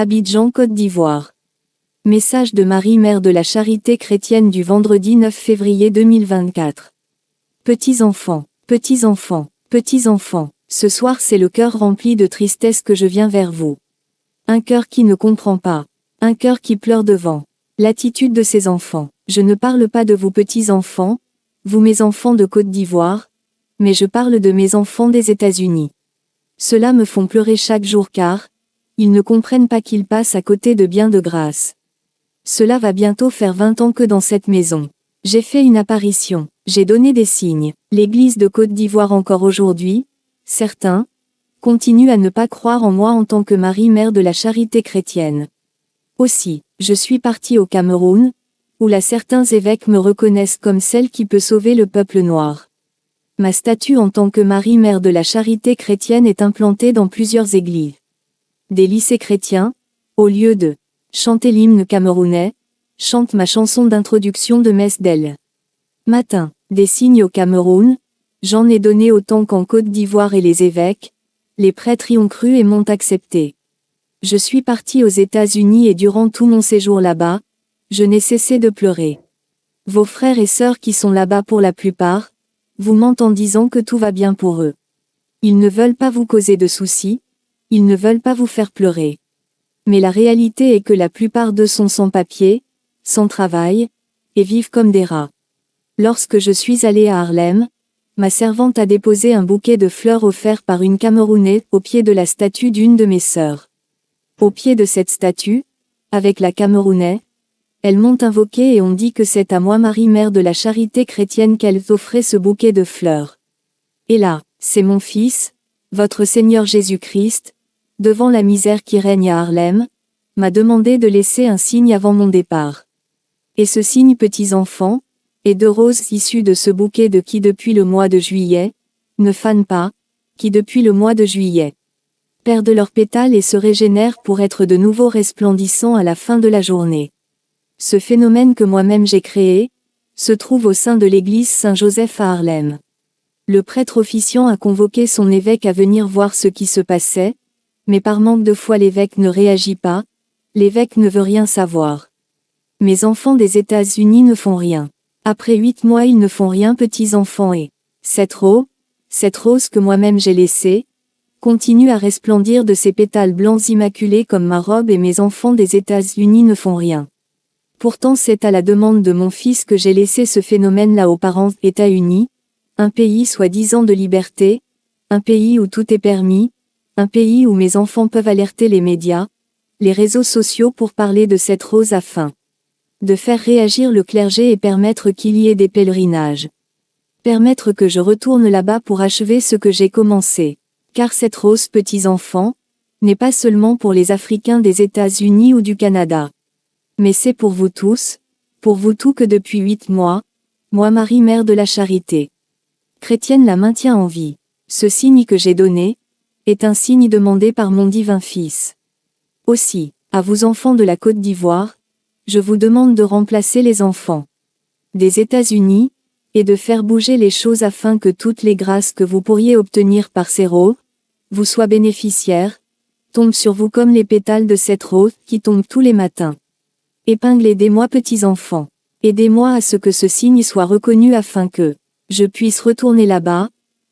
Abidjan, Côte d'Ivoire. Message de Marie, mère de la Charité chrétienne du vendredi 9 février 2024. Petits enfants, petits enfants, petits enfants, ce soir c'est le cœur rempli de tristesse que je viens vers vous. Un cœur qui ne comprend pas. Un cœur qui pleure devant l'attitude de ses enfants. Je ne parle pas de vous petits enfants, vous mes enfants de Côte d'Ivoire, mais je parle de mes enfants des États-Unis. Ceux-là me font pleurer chaque jour car ils ne comprennent pas qu'ils passent à côté de bien de grâce. Cela va bientôt faire 20 ans que dans cette maison, j'ai fait une apparition, j'ai donné des signes. L'Église de Côte d'Ivoire encore aujourd'hui, certains, continuent à ne pas croire en moi en tant que Marie, mère de la Charité chrétienne. Aussi, je suis partie au Cameroun, où là certains évêques me reconnaissent comme celle qui peut sauver le peuple noir. Ma statue en tant que Marie, mère de la Charité chrétienne est implantée dans plusieurs églises. Des lycées chrétiens, au lieu de chanter l'hymne camerounais, chante ma chanson d'introduction de messe d'elle. Matin, des signes au Cameroun, j'en ai donné autant qu'en Côte d'Ivoire et les évêques, les prêtres y ont cru et m'ont accepté. Je suis partie aux États-Unis et durant tout mon séjour là-bas, je n'ai cessé de pleurer. Vos frères et sœurs qui sont là-bas pour la plupart, vous mentent en disant que tout va bien pour eux. Ils ne veulent pas vous causer de soucis, ils ne veulent pas vous faire pleurer. Mais la réalité est que la plupart d'eux sont sans papier, sans travail, et vivent comme des rats. Lorsque je suis allée à Harlem, ma servante a déposé un bouquet de fleurs offert par une Camerounaise au pied de la statue d'une de mes sœurs. Au pied de cette statue, avec la Camerounaise, elles m'ont invoqué et ont dit que c'est à moi Marie, mère de la Charité chrétienne qu'elles offraient ce bouquet de fleurs. Et là, c'est mon Fils, votre Seigneur Jésus-Christ, devant la misère qui règne à Harlem, m'a demandé de laisser un signe avant mon départ. Et ce signe, petits enfants, est de roses issues de ce bouquet de qui depuis le mois de juillet, ne fanent pas, qui depuis le mois de juillet, perdent leurs pétales et se régénèrent pour être de nouveau resplendissants à la fin de la journée. Ce phénomène que moi-même j'ai créé, se trouve au sein de l'église Saint-Joseph à Harlem. Le prêtre officiant a convoqué son évêque à venir voir ce qui se passait, mais par manque de foi l'évêque ne réagit pas, l'évêque ne veut rien savoir. Mes enfants des États-Unis ne font rien. Après 8 mois ils ne font rien petits enfants et cette rose que moi-même j'ai laissée, continue à resplendir de ses pétales blancs immaculés comme ma robe et mes enfants des États-Unis ne font rien. Pourtant c'est à la demande de mon fils que j'ai laissé ce phénomène-là aux parents États-Unis, un pays soi-disant de liberté, un pays où tout est permis, un pays où mes enfants peuvent alerter les médias, les réseaux sociaux pour parler de cette rose afin de faire réagir le clergé et permettre qu'il y ait des pèlerinages. Permettre que je retourne là-bas pour achever ce que j'ai commencé. Car cette rose, petits enfants, n'est pas seulement pour les Africains des États-Unis ou du Canada. Mais c'est pour vous tous que depuis 8 mois, moi Marie, mère de la Charité chrétienne la maintient en vie. Ce signe que j'ai donné, est un signe demandé par mon divin Fils. Aussi, à vous enfants de la Côte d'Ivoire, je vous demande de remplacer les enfants des États-Unis, et de faire bouger les choses afin que toutes les grâces que vous pourriez obtenir par ces roses, vous soient bénéficiaires, tombent sur vous comme les pétales de cette rose qui tombent tous les matins. Aidez-moi petits enfants. Aidez-moi à ce que ce signe soit reconnu afin que je puisse retourner là-bas,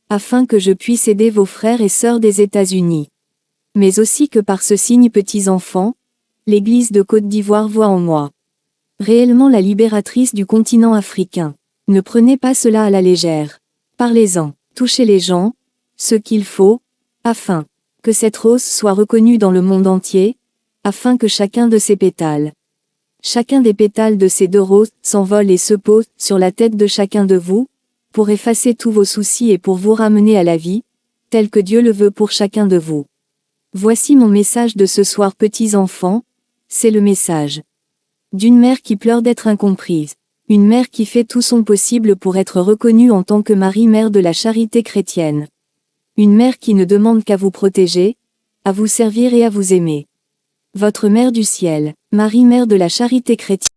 afin que je puisse aider vos frères et sœurs des États-Unis. Mais aussi que par ce signe petits enfants, l'Église de Côte d'Ivoire voit en moi réellement la libératrice du continent africain. Ne prenez pas cela à la légère. Parlez-en, touchez les gens, ce qu'il faut, afin que cette rose soit reconnue dans le monde entier, afin que chacun de ces pétales, chacun des pétales de ces 2 roses, s'envole et se pose sur la tête de chacun de vous, pour effacer tous vos soucis et pour vous ramener à la vie, tel que Dieu le veut pour chacun de vous. Voici mon message de ce soir petits enfants, c'est le message d'une mère qui pleure d'être incomprise. Une mère qui fait tout son possible pour être reconnue en tant que Marie, mère de la Charité chrétienne. Une mère qui ne demande qu'à vous protéger, à vous servir et à vous aimer. Votre mère du ciel, Marie, mère de la Charité chrétienne.